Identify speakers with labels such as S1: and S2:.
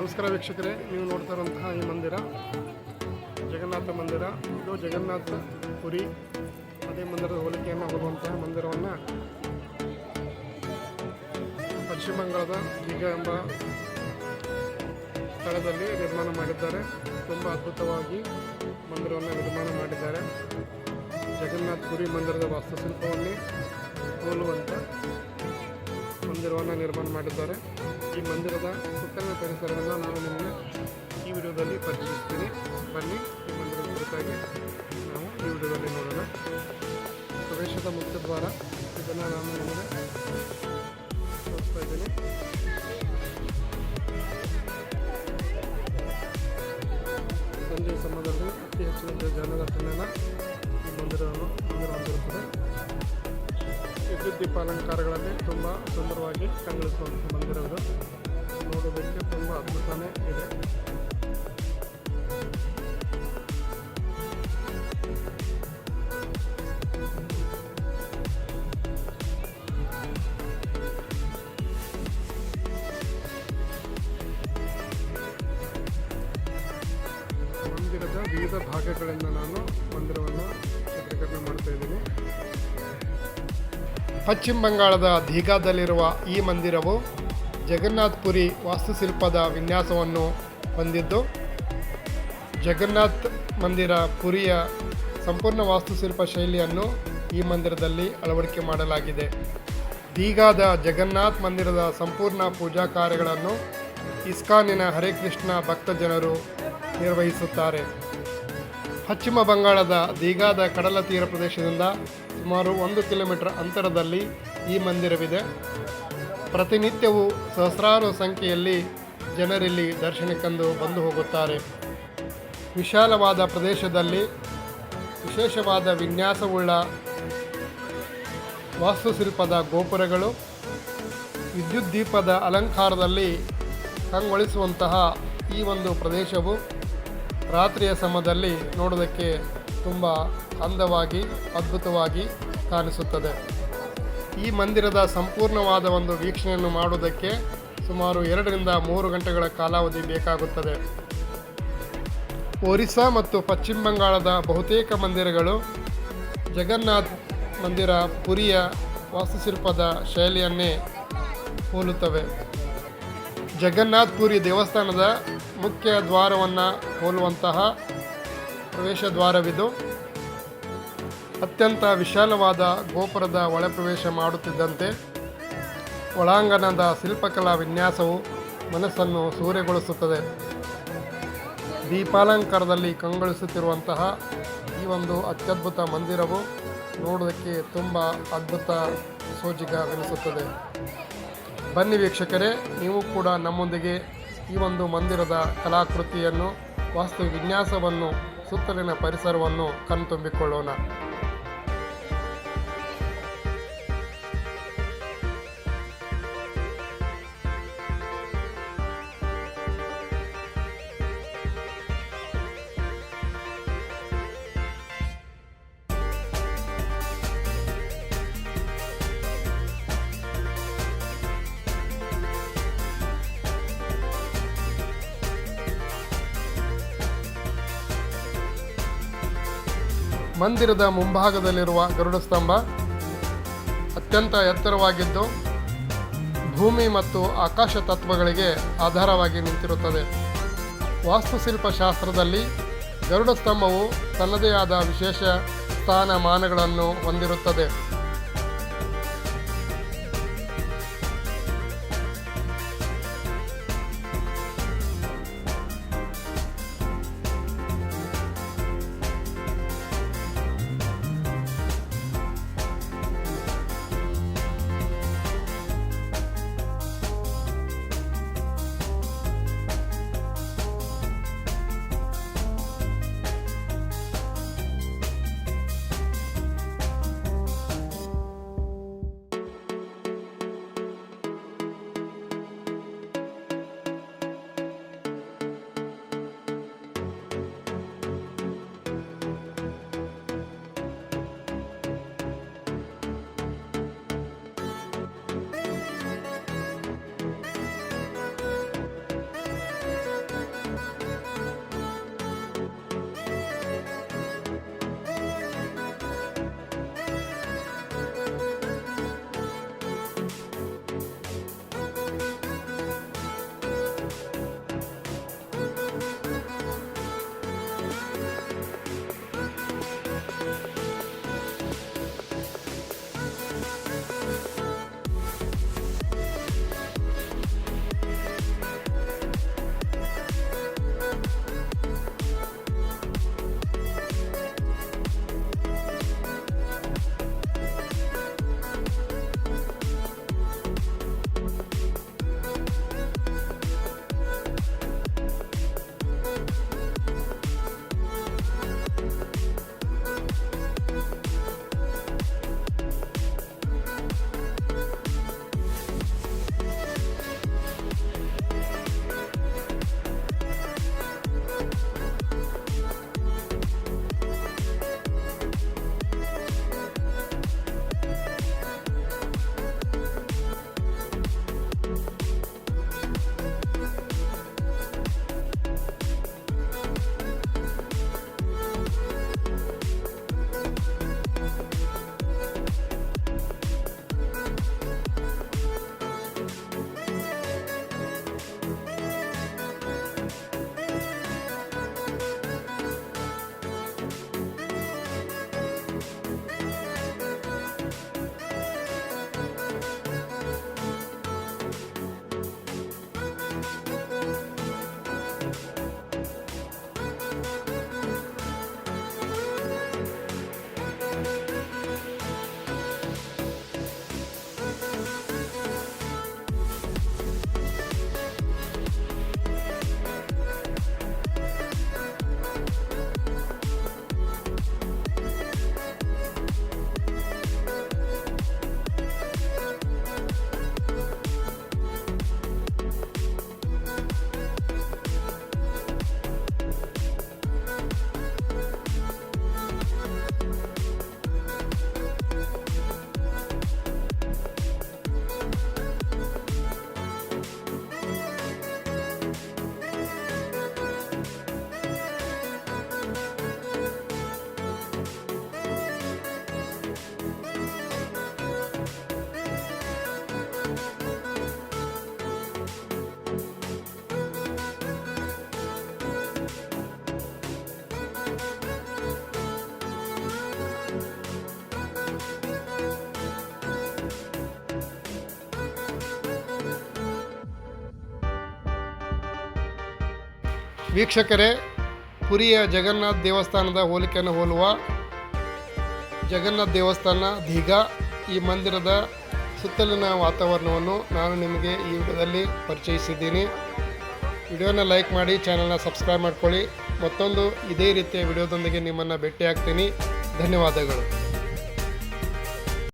S1: ನಮಸ್ಕಾರ ವೀಕ್ಷಕರೇ, ನೀವು ನೋಡ್ತಾ ಇರುವಂತಹ ಈ ಮಂದಿರ ಜಗನ್ನಾಥ ಮಂದಿರ. ಇದು ಜಗನ್ನಾಥ ಪುರಿ ಅದೇ ಮಂದಿರದ ಹೋಲಿಕೆಯನ್ನು ಹೋಲುವಂತಹ ಮಂದಿರವನ್ನು ಪಶ್ಚಿಮ ಬಂಗಾಳದ ದೀಘಾ ಎಂಬ ಸ್ಥಳದಲ್ಲಿ ನಿರ್ಮಾಣ ಮಾಡಿದ್ದಾರೆ. ತುಂಬ ಅದ್ಭುತವಾಗಿ ಮಂದಿರವನ್ನು ನಿರ್ಮಾಣ ಮಾಡಿದ್ದಾರೆ. ಜಗನ್ನಾಥ ಪುರಿ ಮಂದಿರದ ವಾಸ್ತುಶಿಲ್ಪವನ್ನೇ ಹೋಲುವಂಥ ಮಂದಿರವನ್ನು ನಿರ್ಮಾಣ ಮಾಡಿದ್ದಾರೆ. ಈ ಮಂದಿರದ ಸುತ್ತಲಿನ ಪರಿಸರವನ್ನು ನಾನು ನಿಮಗೆ ಈ ವಿಡಿಯೋದಲ್ಲಿ ಪರಿಚಯಿಸ್ತೀನಿ. ಬನ್ನಿ, ಈ ಮಂದಿರದ ಕುರಿತಾಗಿ ನಾವು ಈ ವಿಡಿಯೋದಲ್ಲಿ ನೋಡೋಣ. ಪ್ರವೇಶದ ಮುಖ್ಯ ದ್ವಾರ, ಇದನ್ನು ನಾನು ನಿಮಗೆ ತೋರಿಸ್ತಾ ಇದ್ದೀನಿ. ಸಂಜೆ ಸಮಯದಲ್ಲಿ ಅತಿ ಹೆಚ್ಚಿನ ಜನದಟ್ಟಣೆಯನ್ನು ಈ ಮಂದಿರ ಹೊಂದಿರುತ್ತದೆ. ವಿದ್ಯುತ್ ದೀಪಾಲಂಕಾರಗಳಲ್ಲಿ ತುಂಬ ಸುಂದರವಾಗಿ ಕಂಗೊಳಿಸುವಂಥ ಮಂದಿರಗಳು ನೋಡೋದಕ್ಕೆ ತುಂಬ ಅದ್ಭುತನೇ ಇದೆ. ಮಂದಿರದ ವಿವಿಧ ಭಾಗಗಳಿಂದ ನಾನು ಮಂದಿರವನ್ನು ಚಿತ್ರೀಕರಣ ಮಾಡ್ತಾ ಇದ್ದೀನಿ. ಪಶ್ಚಿಮ ಬಂಗಾಳದ ದೀಘಾದಲ್ಲಿರುವ ಈ ಮಂದಿರವು ಜಗನ್ನಾಥ ಪುರಿ ವಾಸ್ತುಶಿಲ್ಪದ ವಿನ್ಯಾಸವನ್ನು ಹೊಂದಿದ್ದು, ಜಗನ್ನಾಥ ಮಂದಿರ ಪುರಿಯ ಸಂಪೂರ್ಣ ವಾಸ್ತುಶಿಲ್ಪ ಶೈಲಿಯನ್ನು ಈ ಮಂದಿರದಲ್ಲಿ ಅಳವಡಿಕೆ ಮಾಡಲಾಗಿದೆ. ದೀಘಾದ ಜಗನ್ನಾಥ ಮಂದಿರದ ಸಂಪೂರ್ಣ ಪೂಜಾ ಕಾರ್ಯಗಳನ್ನು ಇಸ್ಕಾನಿನ ಹರೇ ಕೃಷ್ಣ ಭಕ್ತ ಜನರು ನಿರ್ವಹಿಸುತ್ತಾರೆ. ಪಶ್ಚಿಮ ಬಂಗಾಳದ ದೀಘಾದ ಕಡಲ ತೀರ ಪ್ರದೇಶದಿಂದ ಸುಮಾರು 1 ಕಿಲೋಮೀಟರ್ ಅಂತರದಲ್ಲಿ ಈ ಮಂದಿರವಿದೆ. ಪ್ರತಿನಿತ್ಯವೂ ಸಹಸ್ರಾರು ಸಂಖ್ಯೆಯಲ್ಲಿ ಜನರಿಲ್ಲಿ ದರ್ಶನಕ್ಕೆಂದು ಬಂದು ಹೋಗುತ್ತಾರೆ. ವಿಶಾಲವಾದ ಪ್ರದೇಶದಲ್ಲಿ ವಿಶೇಷವಾದ ವಿನ್ಯಾಸವುಳ್ಳ ವಾಸ್ತುಶಿಲ್ಪದ ಗೋಪುರಗಳು, ವಿದ್ಯುತ್ ದೀಪದ ಅಲಂಕಾರದಲ್ಲಿ ಕಂಗೊಳಿಸುವಂತಹ ಈ ಒಂದು ಪ್ರದೇಶವು ರಾತ್ರಿಯ ಸಮಯದಲ್ಲಿ ನೋಡೋದಕ್ಕೆ ತುಂಬ ಅಂದವಾಗಿ ಅದ್ಭುತವಾಗಿ ಕಾಣಿಸುತ್ತದೆ. ಈ ಮಂದಿರದ ಸಂಪೂರ್ಣವಾದ ಒಂದು ವೀಕ್ಷಣೆಯನ್ನು ಮಾಡುವುದಕ್ಕೆ ಸುಮಾರು 2 ರಿಂದ 3 ಗಂಟೆಗಳ ಕಾಲಾವಧಿ ಬೇಕಾಗುತ್ತದೆ. ಒರಿಸ್ಸಾ ಮತ್ತು ಪಶ್ಚಿಮ ಬಂಗಾಳದ ಬಹುತೇಕ ಮಂದಿರಗಳು ಜಗನ್ನಾಥ ಮಂದಿರ ಪುರಿಯ ವಾಸ್ತುಶಿಲ್ಪದ ಶೈಲಿಯನ್ನೇ ಹೋಲುತ್ತವೆ. ಜಗನ್ನಾಥ ಪುರಿ ದೇವಸ್ಥಾನದ ಮುಖ್ಯ ದ್ವಾರವನ್ನು ಹೋಲುವಂತಹ ಪ್ರವೇಶ ದ್ವಾರವಿದು. ಅತ್ಯಂತ ವಿಶಾಲವಾದ ಗೋಪುರದ ಒಳಪ್ರವೇಶ ಮಾಡುತ್ತಿದ್ದಂತೆ ಒಳಾಂಗಣದ ಶಿಲ್ಪಕಲಾ ವಿನ್ಯಾಸವು ಮನಸ್ಸನ್ನು ಸೂರೆಗೊಳಿಸುತ್ತದೆ. ದೀಪಾಲಂಕಾರದಲ್ಲಿ ಕಂಗೊಳಿಸುತ್ತಿರುವಂತಹ ಈ ಒಂದು ಅತ್ಯದ್ಭುತ ಮಂದಿರವು ನೋಡೋದಕ್ಕೆ ತುಂಬ ಅದ್ಭುತ ಸೋಜಿಗವೆನಿಸುತ್ತದೆ. ಬನ್ನಿ ವೀಕ್ಷಕರೇ, ನೀವು ಕೂಡ ನಮ್ಮೊಂದಿಗೆ ಈ ಒಂದು ಮಂದಿರದ ಕಲಾಕೃತಿಯನ್ನು, ವಾಸ್ತು ವಿನ್ಯಾಸವನ್ನು, ಸುತ್ತಲಿನ ಪರಿಸರವನ್ನು ಕಣ್ತುಂಬಿಕೊಳ್ಳೋಣ. ಮಂದಿರದ ಮುಂಭಾಗದಲ್ಲಿರುವ ಗರುಡ ಸ್ತಂಭ ಅತ್ಯಂತ ಎತ್ತರವಾಗಿದ್ದು ಭೂಮಿ ಮತ್ತು ಆಕಾಶ ತತ್ವಗಳಿಗೆ ಆಧಾರವಾಗಿ ನಿಂತಿರುತ್ತದೆ. ವಾಸ್ತುಶಿಲ್ಪ ಶಾಸ್ತ್ರದಲ್ಲಿ ಗರುಡ ಸ್ತಂಭವು ತನ್ನದೇ ಆದ ವಿಶೇಷ ಸ್ಥಾನಮಾನಗಳನ್ನು ಹೊಂದಿರುತ್ತದೆ. ವೀಕ್ಷಕರೇ, ಪುರಿಯ ಜಗನ್ನಾಥ ದೇವಸ್ಥಾನದ ಹೋಲಿಕೆಯನ್ನು ಹೋಲುವ ಜಗನ್ನಾಥ ದೇವಸ್ಥಾನ ದೀಘಾ ಈ ಮಂದಿರದ ಸುತ್ತಲಿನ ವಾತಾವರಣವನ್ನು ನಾನು ನಿಮಗೆ ಈ ವಿಡಿಯೋದಲ್ಲಿ ಪರಿಚಯಿಸಿದ್ದೀನಿ. ವಿಡಿಯೋನ ಲೈಕ್ ಮಾಡಿ, ಚಾನಲ್ನ ಸಬ್ಸ್ಕ್ರೈಬ್ ಮಾಡ್ಕೊಳ್ಳಿ. ಮತ್ತೊಂದು ಇದೇ ರೀತಿಯ ವಿಡಿಯೋದೊಂದಿಗೆ ನಿಮ್ಮನ್ನು ಭೇಟಿ ಆಗ್ತೀನಿ. ಧನ್ಯವಾದಗಳು.